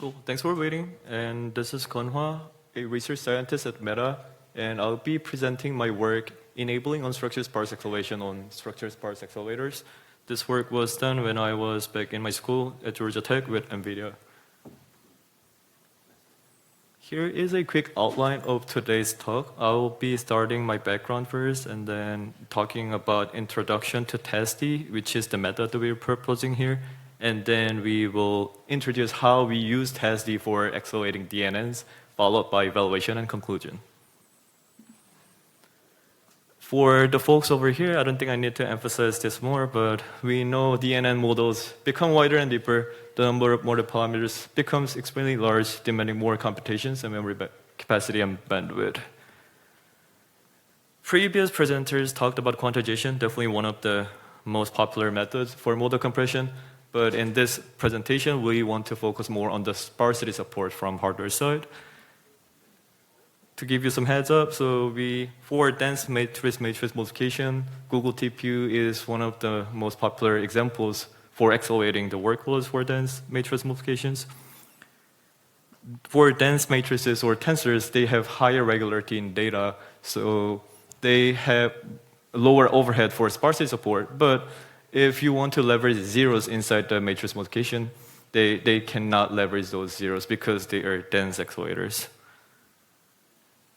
Cool. Thanks for waiting. And this is Konhwa, a research scientist at Meta, and I'll be presenting my work enabling unstructured sparse acceleration on structured sparse accelerators. This work was done when I was back in my school at Georgia Tech with NVIDIA. Here is a quick outline of today's talk. I'll be starting my background first and then talking about introduction to TASD, which is the method that we're proposing here. And then we will introduce how we use TASD for accelerating DNNs, followed by evaluation and conclusion. For the folks over here, I don't think I need to emphasize this more, but we know DNN models become wider and deeper. The number of model parameters becomes extremely large, demanding more computations and memory capacity and bandwidth. Previous presenters talked about quantization, definitely one of the most popular methods for model compression. But in this presentation, we want to focus more on the sparsity support from hardware side. To give you some heads up, so for dense matrix multiplication, Google TPU is one of the most popular examples for accelerating the workloads for dense matrix multiplications. For dense matrices or tensors, they have higher regularity in data, so they have lower overhead for sparsity support. But if you want to leverage zeros inside the matrix multiplication, they cannot leverage those zeros because they are dense accelerators.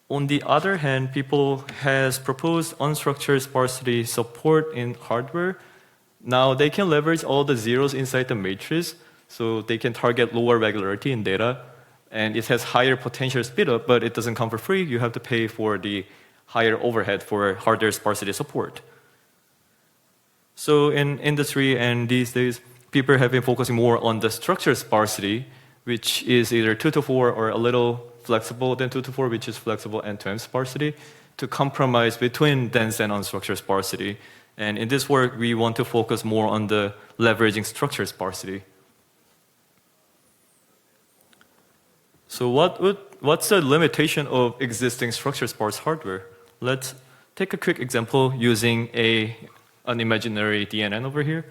On the other hand, people has proposed unstructured sparsity support in hardware. Now they can leverage all the zeros inside the matrix, so they can target lower regularity in data, and it has higher potential speedup, but it doesn't come for free. You have to pay for the higher overhead for hardware sparsity support. So in industry and these days, people have been focusing more on the structured sparsity, which is either 2 to 4 or a little flexible than 2 to 4, which is flexible end-to-end sparsity, to compromise between dense and unstructured sparsity. And in this work, we want to focus more on the leveraging structured sparsity. So what's the limitation of existing structured sparse hardware? Let's take a quick example using an imaginary DNN over here.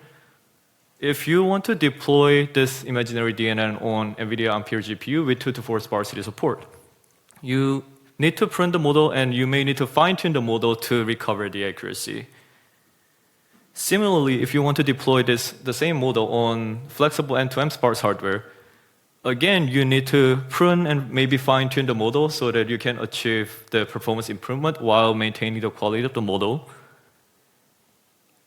If you want to deploy this imaginary DNN on NVIDIA Ampere GPU with 2 to 4 sparsity support, you need to prune the model and you may need to fine-tune the model to recover the accuracy. Similarly, if you want to deploy the same model on flexible end-to-end sparse hardware, again, you need to prune and maybe fine-tune the model so that you can achieve the performance improvement while maintaining the quality of the model.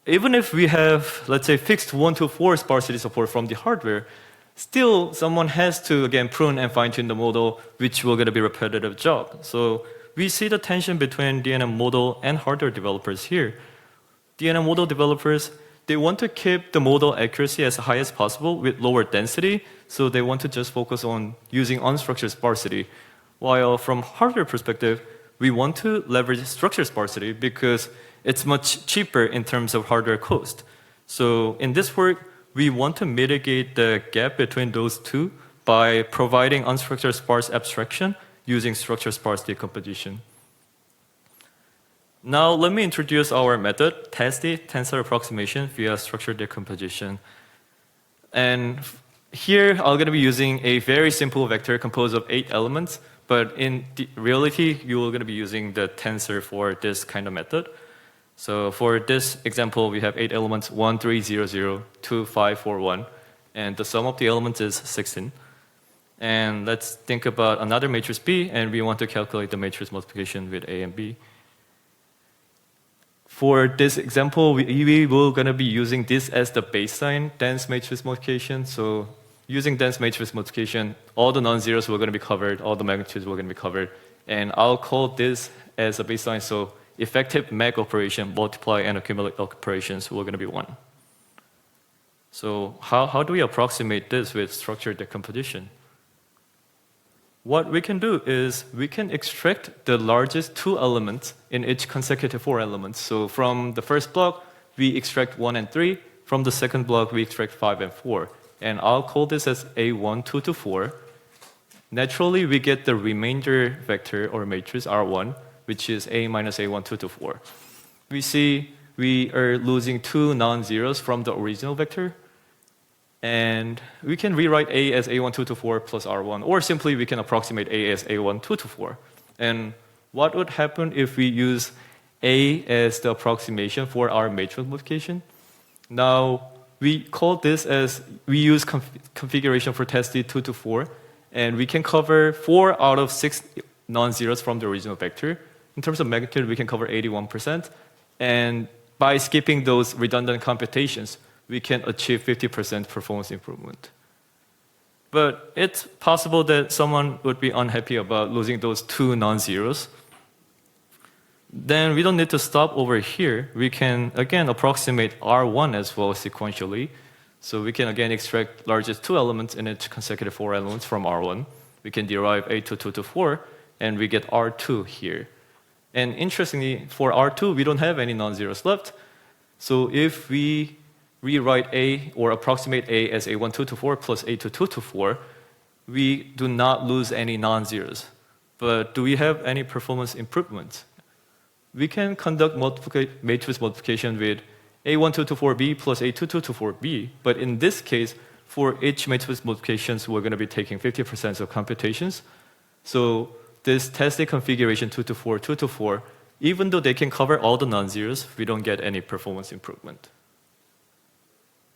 Even if we have, let's say, fixed 1 to 4 sparsity support from the hardware, still someone has to, again, prune and fine-tune the model, which will get to be a repetitive job. So we see the tension between DNN model and hardware developers here. DNN model developers, they want to keep the model accuracy as high as possible with lower density, so they want to just focus on using unstructured sparsity. While from hardware perspective, we want to leverage structured sparsity because it's much cheaper in terms of hardware cost. So in this work, we want to mitigate the gap between those two by providing unstructured sparse abstraction using structured sparse decomposition. Now let me introduce our method, TASD, tensor approximation via structured decomposition. And here I'm going to be using a very simple vector composed of 8 elements, but in reality, you're going to be using the tensor for this kind of method. So for this example, we have 8 elements, 1, 3, 0, 0, 2, 5, 4, 1. And the sum of the elements is 16. And let's think about another matrix B, and we want to calculate the matrix multiplication with A and B. For this example, we will going to be using this as the baseline dense matrix multiplication. So using dense matrix multiplication, all the non-zeros were going to be covered, all the magnitudes were going to be covered. And I'll call this as a baseline, so effective mag operation, multiply and accumulate operations were going to be 1. So how do we approximate this with structured decomposition? What we can do is we can extract the largest 2 elements in each consecutive 4 elements. So from the first block, we extract 1 and 3. From the second block, we extract 5 and 4. And I'll call this as A1, 2 to 4. Naturally, we get the remainder vector or matrix R1, which is A minus A1, 2 to 4. We see we are losing 2 non-zeros from the original vector. And we can rewrite A as A1224 plus R1, or simply we can approximate A as A1224. And what would happen if we use A as the approximation for our matrix multiplication? Now, we call this as, we use configuration for test D224, and we can cover 4 out of 6 non-zeros from the original vector. In terms of magnitude, we can cover 81%. And by skipping those redundant computations, we can achieve 50% performance improvement. But it's possible that someone would be unhappy about losing those 2 non-zeros. Then we don't need to stop over here. We can, again, approximate R1 as well sequentially. So we can, again, extract largest 2 elements in each consecutive 4 elements from R1. We can derive A2224, and we get R2 here. And interestingly, for R2, we don't have any non-zeros left. So if we rewrite A or approximate A as A1224 plus A2224, we do not lose any non-zeros. But do we have any performance improvements? We can conduct matrix multiplication with A1224B plus A2224B, but in this case, for each matrix multiplications, we're going to be taking 50% of computations. So this tested configuration 224, 224, even though they can cover all the non-zeros, we don't get any performance improvement.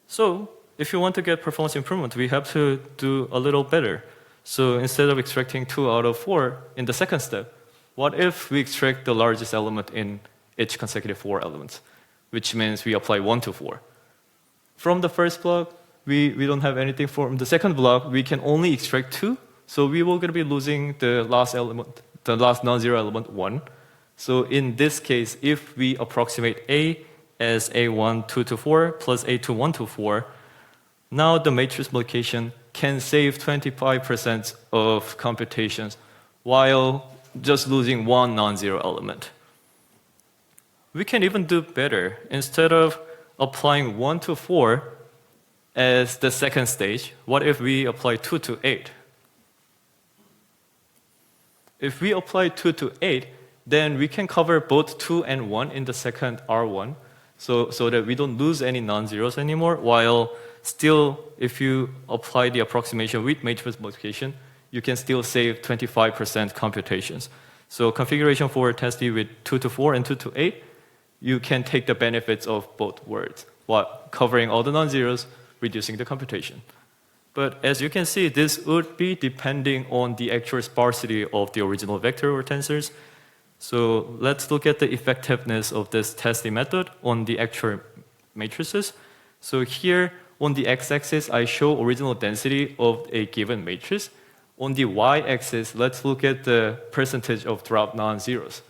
So if you want to get performance improvement, we have to do a little better. So instead of extracting 2 out of 4 in the second step, what if we extract the largest element in each consecutive 4 elements, which means we apply 1 to 4. From the first block, we don't have anything. From the second block, we can only extract 2. So we will going to be losing the last element, the last non-zero element 1. So in this case, if we approximate A as A1224 plus A2124, now the matrix multiplication can save 25% of computations while just losing 1 non-zero element. We can even do better. Instead of applying 1 to 4 as the second stage, what if we apply 2 to 8? If we apply 2 to 8, then we can cover both 2 and 1 in the second R1, so that we don't lose any non-zeros anymore, while still, if you apply the approximation with matrix multiplication, you can still save 25% computations. So configuration for test with 2 to 4 and 2 to 8, you can take the benefits of both words, while covering all the non-zeros, reducing the computation. But as you can see, this would be depending on the actual sparsity of the original vector or tensors. So let's look at the effectiveness of this testing method on the actual matrices. So here on the x-axis, I show original density of a given matrix. On the y-axis, let's look at the percentage of dropped non-zeros.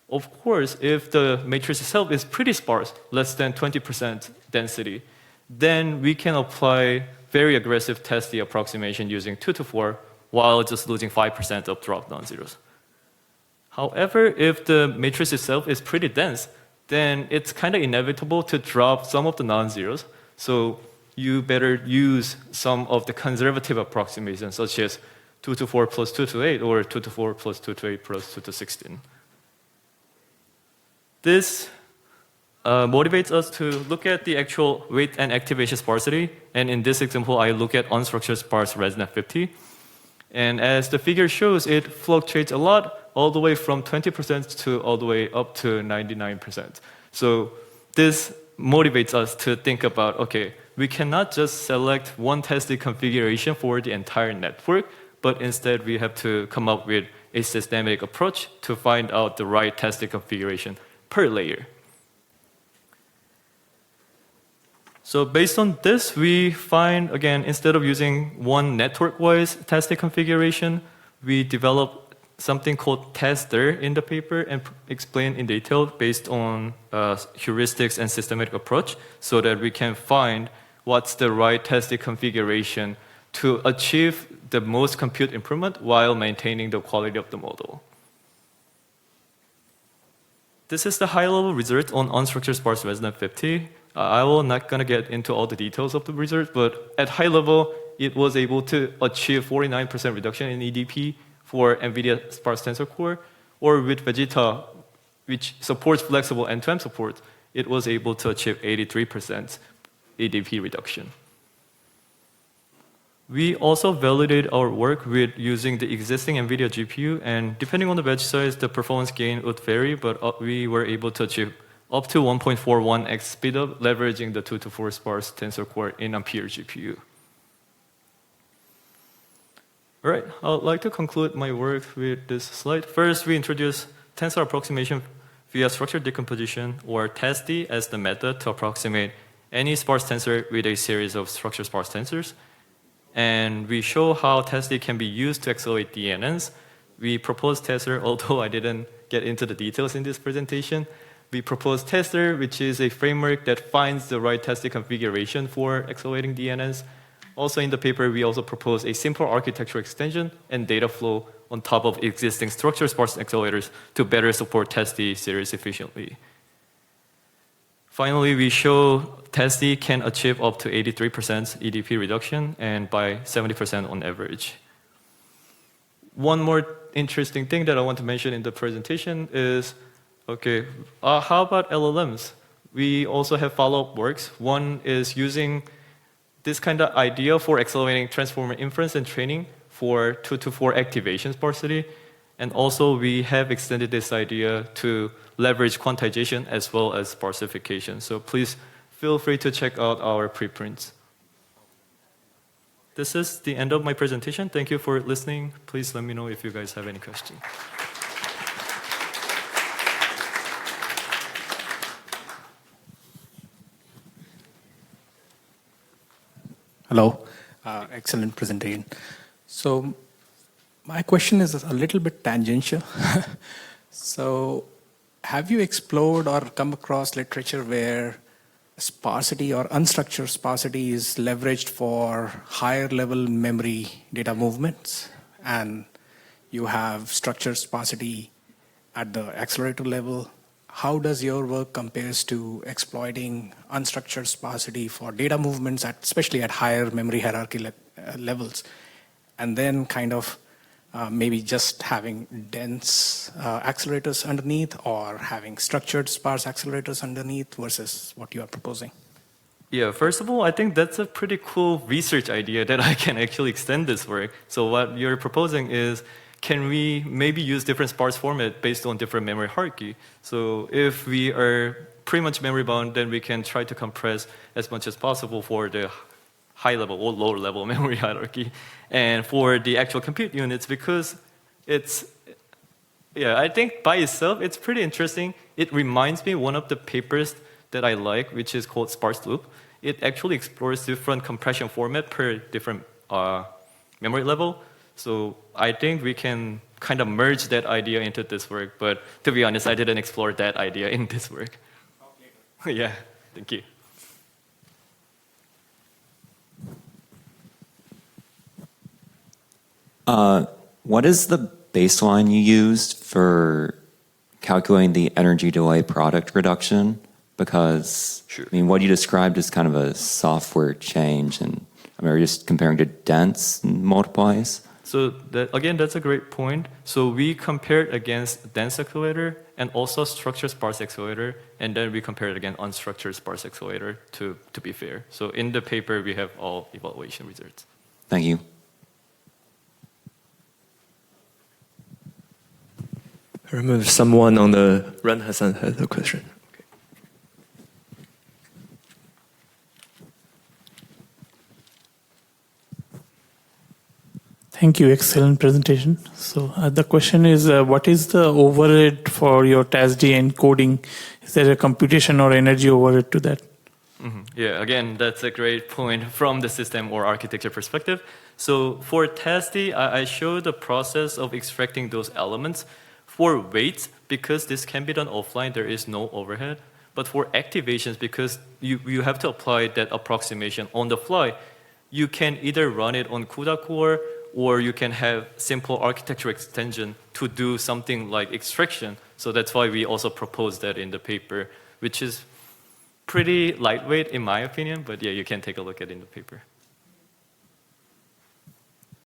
Of course, if the matrix itself is pretty sparse, less than 20% density, then we can apply very aggressive testy approximation using 2 to 4 while just losing 5% of dropped non-zeros. However, if the matrix itself is pretty dense, then it's kind of inevitable to drop some of the non-zeros. So you better use some of the conservative approximations, such as 2 to 4 plus 2 to 8, or 2 to 4 plus 2 to 8 plus 2 to 16. This motivates us to look at the actual weight and activation sparsity. And in this example, I look at unstructured sparse ResNet 50. And as the figure shows, it fluctuates a lot, all the way from 20% to all the way up to 99%. So this motivates us to think about, okay, we cannot just select one tested configuration for the entire network, but instead we have to come up with a systematic approach to find out the right tested configuration per layer. So based on this, we find, again, instead of using one network-wise tested configuration, we develop something called tester in the paper and explain in detail based on heuristics and systematic approach so that we can find what's the right tested configuration to achieve the most compute improvement while maintaining the quality of the model. This is the high-level result on unstructured sparse ResNet 50. I will not gonna get into all the details of the result, but at high level, it was able to achieve 49% reduction in EDP for NVIDIA Sparse Tensor Core, or with Vegeta, which supports flexible end-to-end support, it was able to achieve 83% EDP reduction. We also validate our work with using the existing NVIDIA GPU, and depending on the batch size, the performance gain would vary, but we were able to achieve up to 1.41x speedup, leveraging the 2 to 4 sparse tensor core in Ampere GPU. All right, I'd like to conclude my work with this slide. First, we introduce tensor approximation via structured decomposition, or TSD, as the method to approximate any sparse tensor with a series of structured sparse tensors. And we show how TSD can be used to accelerate DNNs. We propose tensor, although I didn't get into the details in this presentation. We propose tensor, which is a framework that finds the right TSD configuration for accelerating DNNs. Also in the paper, we also propose a simple architecture extension and data flow on top of existing structured sparse accelerators to better support TSD series efficiently. Finally, we show TSD can achieve up to 83% EDP reduction and by 70% on average. One more interesting thing that I want to mention in the presentation is, okay, how about LLMs? We also have follow-up works. One is using this kind of idea for accelerating transformer inference and training for 2 to 4 activation sparsity. And also, we have extended this idea to leverage quantization as well as sparsification. So please feel free to check out our preprints. This is the end of my presentation. Thank you for listening. Please let me know if you guys have any questions. Hello, excellent presentation. So my question is a little bit tangential. So have you explored or come across literature where sparsity or unstructured sparsity is leveraged for higher level memory data movements, and you have structured sparsity at the accelerator level? How does your work compares to exploiting unstructured sparsity for data movements, especially at higher memory hierarchy levels, and then kind of maybe just having dense accelerators underneath, or having structured sparse accelerators underneath versus what you are proposing? Yeah, first of all, I think that's a pretty cool research idea that I can actually extend this work. So what you're proposing is, can we maybe use different sparse format based on different memory hierarchy? So if we are pretty much memory bound, then we can try to compress as much as possible for the high level or lower level memory hierarchy. And for the actual compute units, because it's, yeah, I think by itself, it's pretty interesting. It reminds me one of the papers that I like, which is called Sparse Loop. It actually explores different compression format per different memory level. So I think we can kind of merge that idea into this work. But to be honest, I didn't explore that idea in this work. Yeah, thank you. What is the baseline you used for calculating the energy delay product reduction? Because, sure. I mean, what you described is kind of a software change, and I mean, are you just comparing to dense multiplies? So that, again, that's a great point. So we compared against dense accelerator and also structured sparse accelerator, and then we compared against unstructured sparse accelerator to be fair. So in the paper, we have all evaluation results. Thank you. I remember someone on the run has a question. Okay. Thank you. Excellent presentation. So the question is, what is the overhead for your TASD encoding? Is there a computation or energy overhead to that? Mm-hmm. Yeah, again, that's a great point from the system or architecture perspective. So for TASD, I showed the process of extracting those elements. For weights, because this can be done offline, there is no overhead. But for activations, because you have to apply that approximation on the fly, you can either run it on CUDA core, or you can have simple architecture extension to do something like extraction. So that's why we also proposed that in the paper, which is pretty lightweight in my opinion, but yeah, you can take a look at it in the paper.